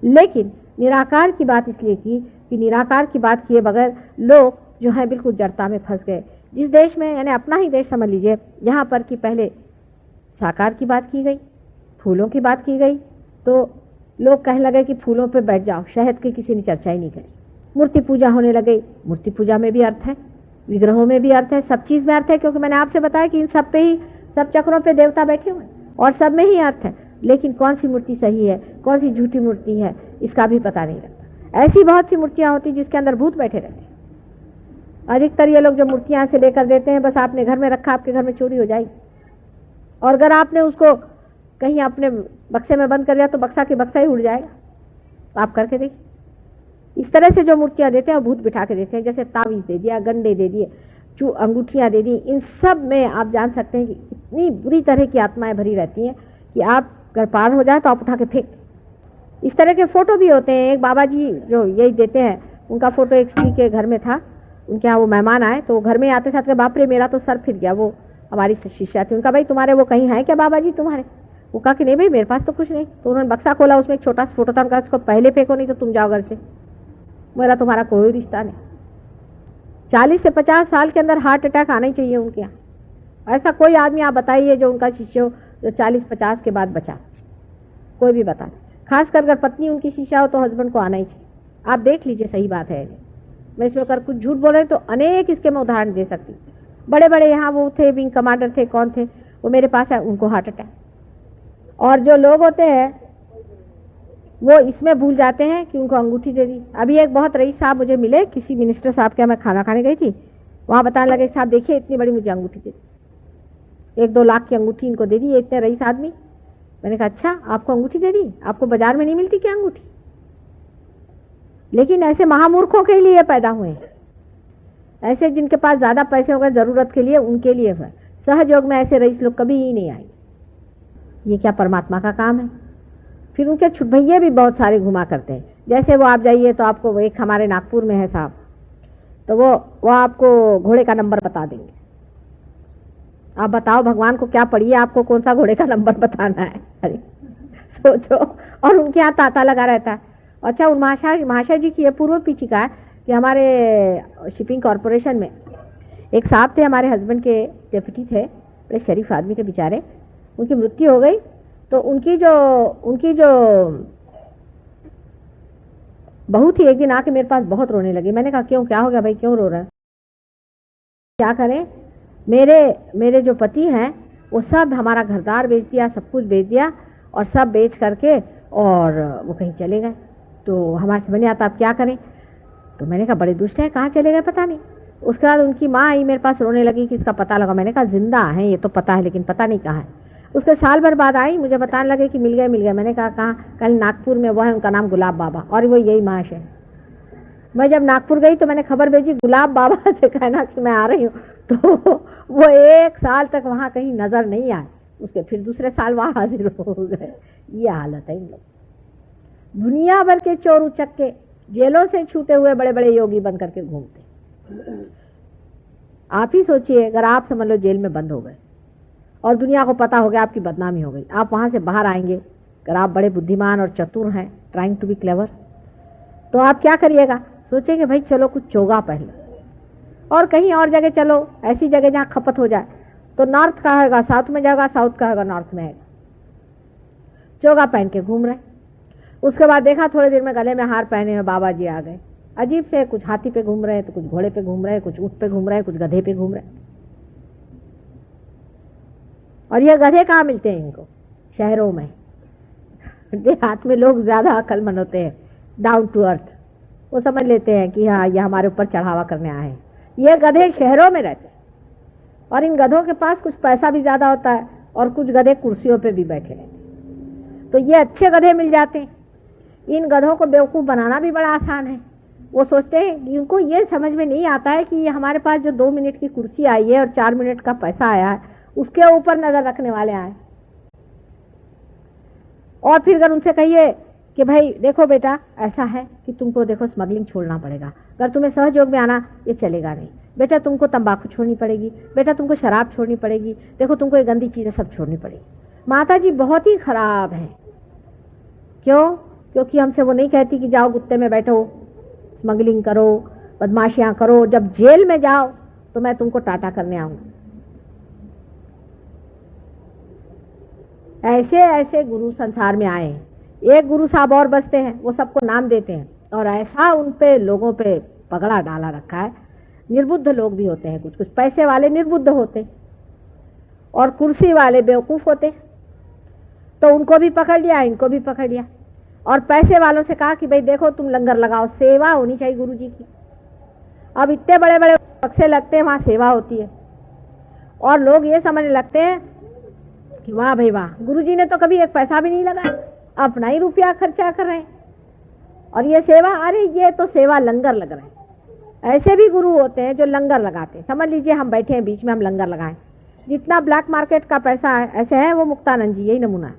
लेकिन निराकार की बात इसलिए की कि निराकार की बात किए बगैर लोग जो है बिल्कुल जड़ता में फंस गए। जिस देश में, यानी अपना ही देश समझ लीजिए, यहाँ पर कि पहले साकार की बात की गई, फूलों की बात की गई, तो लोग कहने लगे कि फूलों पे बैठ जाओ, शहद की किसी ने चर्चा ही नहीं करी। मूर्ति पूजा होने लगे, मूर्ति पूजा में भी अर्थ है, विग्रहों में भी अर्थ है, सब चीज में अर्थ है, क्योंकि मैंने आपसे बताया कि इन सब पे ही, सब चक्रों पे देवता बैठे हुए और सब में ही अर्थ है। लेकिन कौन सी मूर्ति सही है, कौन सी झूठी मूर्ति है, इसका भी पता नहीं लगता। ऐसी बहुत सी मूर्तियां होती जिसके अंदर भूत बैठे रहते हैं। अधिकतर ये लोग जो मूर्तियां से लेकर देते हैं, बस आपने घर में रखा, आपके घर में चोरी हो जाएगी, और अगर आपने उसको कहीं अपने बक्से में बंद कर लिया तो बक्सा के बक्सा ही उड़ जाएगा। आप करके देखिए, इस तरह से जो मूर्तियां देते हैं वो भूत बिठा के देते हैं। जैसे तावीज दे दिया, गंडे दे दिए, अंगूठियां दे दी, इन सब में आप जान सकते हैं कि इतनी बुरी तरह की आत्माएं भरी रहती हैं कि आप अगर पार हो जाए तो आप उठा के फेंक। इस तरह के फोटो भी होते हैं। एक बाबा जी जो यही देते हैं, उनका फोटो एक स्त्री के घर में था, उनके यहाँ वो मेहमान आए तो घर में आते साथ के बाप रे मेरा तो सर फिर गया। वो हमारी शिष्या थी, उनका भाई तुम्हारे वो कहीं है क्या बाबा जी तुम्हारे? वो कहा कि नहीं भाई मेरे पास तो कुछ नहीं। तो उन्होंने बक्सा खोला, उसमें एक छोटा सा फोटो था, उनका उसको पहले फेंको नहीं तो तुम जाओ घर से, मेरा तुम्हारा कोई रिश्ता नहीं। 40 से 50 साल के अंदर हार्ट अटैक आना ही चाहिए उनके यहाँ। ऐसा कोई आदमी आप बताइए जो उनका शिष्य हो जो 40-50 के बाद बचा, कोई भी बता। खासकर अगर पत्नी उनकी शिष्या हो तो हस्बैंड को आना ही चाहिए। आप देख लीजिए, सही बात है। मैं इसमें अगर कुछ झूठ बोल रहे तो अनेक इसके मैं उदाहरण दे सकती। बड़े बड़े यहाँ वो थे, विंग कमांडर थे, कौन थे वो, मेरे पास है, उनको हार्ट अटैक। और जो लोग होते हैं वो इसमें भूल जाते हैं कि उनको अंगूठी दे दी। अभी एक बहुत रईस साहब मुझे मिले, किसी मिनिस्टर साहब के, मैं खाना खाने गई थी, वहां बताने लगे साहब देखिए इतनी बड़ी मुझे अंगूठी दे दी, 1-2 लाख की अंगूठी इनको दे दी, इतने रईस आदमी। मैंने कहा अच्छा आपको अंगूठी दे दी, आपको बाजार में नहीं मिलती क्या अंगूठी? लेकिन ऐसे महामूर्खों के लिए पैदा हुए हैं, ऐसे जिनके पास ज्यादा पैसे होंगे जरूरत के लिए, उनके लिए है। सहयोग में ऐसे रईस लोग कभी ही नहीं आएंगे। ये क्या परमात्मा का काम है? फिर उनके छुटभैये भी बहुत सारे घुमा करते हैं। जैसे वो आप जाइए तो आपको, एक हमारे नागपुर में है साहब, तो वो आपको घोड़े का नंबर बता देंगे। आप बताओ भगवान को क्या पढ़िए, आपको कौन सा घोड़े का नंबर बताना है? अरे सोचो। और उनके यहाँ तांता लगा रहता है। अच्छा, उन महाशय जी की ये पूर्व पीछिका है कि हमारे शिपिंग कॉरपोरेशन में एक साहब थे, हमारे हस्बैंड के डेप्यूटी थे, बड़े शरीफ आदमी थे बेचारे, उनकी मृत्यु हो गई। तो उनकी जो बहू थी, एक दिन आके मेरे पास बहुत रोने लगी। मैंने कहा क्यों, क्या हो गया भाई, क्यों रो रहा है? क्या करें, मेरे जो पति हैं वो सब हमारा घरदार बेच दिया, सब कुछ बेच दिया, और सब बेच करके और वो कहीं चले गए। तो हमारे समझ नहीं आता आप क्या करें। तो मैंने कहा बड़े दुष्ट है, कहाँ चले गए पता नहीं। उसके बाद उनकी माँ आई मेरे पास रोने लगी कि इसका पता लगा। मैंने कहा जिंदा है ये तो पता है, लेकिन पता नहीं कहाँ है। उसके साल भर बाद आई, मुझे बताने लगे कि मिल गए। मैंने कहा कहाँ? कल नागपुर में वो है, उनका नाम गुलाब बाबा, और वो यही महाशय। मैं जब नागपुर गई तो मैंने खबर भेजी गुलाब बाबा से कहना कि मैं आ रही हूँ। तो वो 1 साल तक वहाँ कहीं नजर नहीं आए। उसके फिर दूसरे साल वहाँ हाजिर हो गए। ये हालत है इन लोग। दुनिया भर के चोर उचक्के जेलों से छूटे हुए बड़े बड़े योगी बन करके घूमते। आप ही सोचिए, अगर आप समझ लो जेल में बंद हो गए और दुनिया को पता हो गया आपकी बदनामी हो गई, आप वहां से बाहर आएंगे, अगर आप बड़े बुद्धिमान और चतुर हैं, ट्राइंग टू बी क्लेवर, तो आप क्या करिएगा? सोचेंगे भाई चलो कुछ चोगा पहन लो और कहीं और जगह चलो, ऐसी जगह जहाँ खपत हो जाए। तो नॉर्थ का होगा साउथ में जाएगा, साउथ का होगा नॉर्थ में आएगा। चोगा पहन के घूम रहे। उसके बाद देखा थोड़ी देर में गले में हार पहने हुए बाबा जी आ गए। अजीब से, कुछ हाथी पे घूम रहे हैं, तो कुछ घोड़े पे घूम रहे हैं, कुछ ऊँट पे घूम रहे हैं, कुछ गधे पे घूम रहे हैं। और ये गधे कहाँ मिलते हैं इनको? शहरों में। देहात में लोग ज्यादा अक्लमंद होते हैं, डाउन टू अर्थ। वो समझ लेते हैं कि हाँ ये हमारे ऊपर चढ़ावा करने आए हैं। ये गधे शहरों में रहते हैं और इन गधों के पास कुछ पैसा भी ज्यादा होता है और कुछ गधे कुर्सियों पे भी बैठे रहते हैं। तो ये अच्छे गधे मिल जाते हैं। इन गधों को बेवकूफ बनाना भी बड़ा आसान है। वो सोचते हैं, इनको ये समझ में नहीं आता है कि ये हमारे पास जो 2 मिनट की कुर्सी आई है और 4 मिनट का पैसा आया है, उसके ऊपर नजर रखने वाले आए। और फिर अगर उनसे कहिए कि भाई देखो बेटा ऐसा है कि तुमको देखो स्मगलिंग छोड़ना पड़ेगा, अगर तुम्हें सहयोग में आना ये चलेगा नहीं, बेटा तुमको तंबाकू छोड़नी पड़ेगी, बेटा तुमको शराब छोड़नी पड़ेगी, देखो तुमको ये गंदी चीजें सब छोड़नी पड़ेगी। माता जी बहुत ही खराब है। क्यों? क्योंकि हमसे वो नहीं कहती कि जाओ गुत्ते में बैठो, स्मगलिंग करो, बदमाशियां करो, जब जेल में जाओ तो मैं तुमको टाटा करने आऊंगी। ऐसे ऐसे गुरु संसार में आए हैं। एक गुरु साहब और बसते हैं, वो सबको नाम देते हैं और ऐसा उन पे लोगों पे पगड़ा डाला रखा है। निर्बुद्ध लोग भी होते हैं, कुछ कुछ पैसे वाले निर्बुद्ध होते और कुर्सी वाले बेवकूफ होते, तो उनको भी पकड़ लिया, इनको भी पकड़ लिया। और पैसे वालों से कहा कि भाई देखो तुम लंगर लगाओ, सेवा होनी चाहिए गुरु जी की। अब इतने बड़े बड़े बक्से लगते हैं, वहां सेवा होती है और लोग ये समझने लगते हैं कि वाह भाई वाह, गुरुजी ने तो कभी एक पैसा भी नहीं लगाया, अपना ही रुपया खर्चा कर रहे हैं और ये सेवा, अरे ये तो सेवा लंगर लग रहा है। ऐसे भी गुरु होते हैं जो लंगर लगाते हैं। समझ लीजिए हम बैठे हैं बीच में, हम लंगर लगाएं, जितना ब्लैक मार्केट का पैसा है, ऐसे है वो मुक्तानंद जी, यही नमूना है।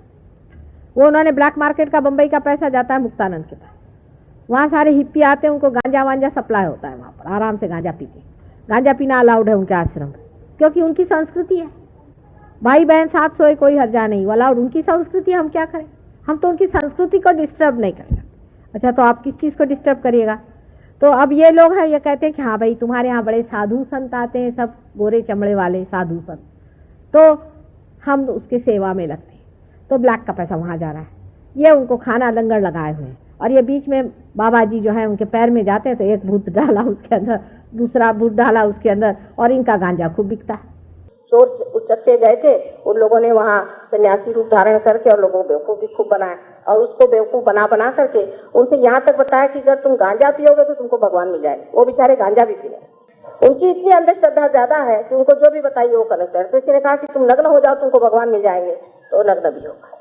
वो उन्होंने ब्लैक मार्केट का बंबई का पैसा जाता है मुक्तानंद के पास, वहाँ सारे हिप्पी आते हैं, उनको गांजा वांजा सप्लाई होता है, वहाँ पर आराम से गांजा पीते। गांजा पीना अलाउड है उनके आश्रम में, क्योंकि उनकी संस्कृति है। भाई बहन साथ सोए कोई हर्जा नहीं, वो अलाउड, उनकी संस्कृति, हम क्या करें, हम तो उनकी संस्कृति को डिस्टर्ब नहीं कर सकते। अच्छा तो आप किस चीज़ को डिस्टर्ब करिएगा। तो अब ये लोग हैं, ये कहते हैं कि हाँ भाई तुम्हारे यहाँ बड़े साधु संत आते हैं, सब गोरे चमड़े वाले साधु संत, तो हम उसके सेवा में लगते हैं, तो ब्लैक का पैसा वहाँ जा रहा है। ये उनको खाना लंगर लगाए हुए हैं और ये बीच में बाबा जी जो है उनके पैर में जाते हैं, तो एक भूत डाला उसके अंदर, दूसरा भूत डाला उसके अंदर, और इनका गांजा खूब बिकता है। चोर उचक्के गए थे, उन लोगों ने वहाँ सन्यासी रूप धारण करके और लोगों को बेवकूफ भी खूब बनाया और उसको बेवकूफ बना बना करके उनसे यहाँ तक बताया कि अगर तुम गांजा पियोगे तो तुमको भगवान मिल जाएगा। वो बेचारे गांजा भी पीने, उनकी इतनी अंधश्रद्धा ज्यादा है कि उनको जो भी बताइए वो करना चाहिए। किसी ने कहा कि तुम नग्न हो जाओ तुमको भगवान मिल जाएंगे, तो नग्न भी होगा।